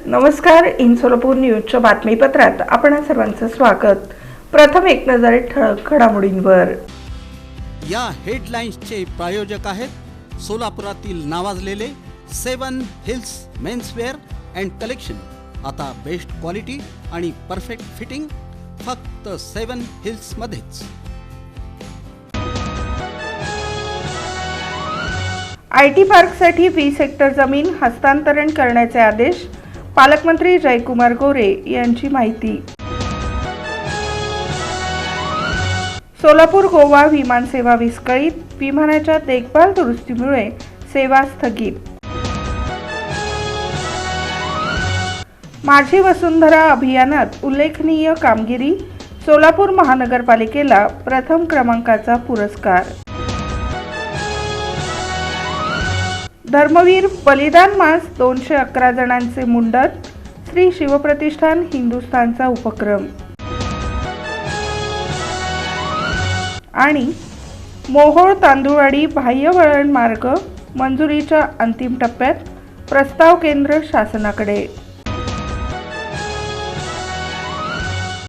नमस्कार. इन सोलापूर न्यूजच्या बातमीपत्रात आपण सर्वांचं स्वागत. प्रथम एक नजर ठळक घडामोडींवर. या हेडलाईन्सचे प्रायोजक आहेत सोलापुरातील नावाजलेले 7 हिल्स मेन्सवेअर अँड कलेक्शन. आता बेस्ट क्वालिटी आणि परफेक्ट फिटिंग फक्त 7 हिल्स मध्येच. IT पार्कसाठी 20 हेक्टर जमीन हस्तांतरण करण्याचे आदेश. पालकमंत्री जयकुमार गोरे यांची माहिती. सोलापूर गोवा विमानसेवा विस्कळीत. विमानाच्या देखभाल दुरुस्तीमुळे सेवा स्थगित. माझी वसुंधरा अभियानात उल्लेखनीय कामगिरी. सोलापूर महानगरपालिकेला प्रथम क्रमांकाचा पुरस्कार. धर्मवीर बलिदान मास 211 जणांचे मुंडन. श्री शिवप्रतिष्ठान हिंदुस्थानचा उपक्रम. आणि मोहोळ तांदुळवाडी बाह्य वळण मार्ग मंजुरीच्या अंतिम टप्प्यात. प्रस्ताव केंद्र शासनाकडे.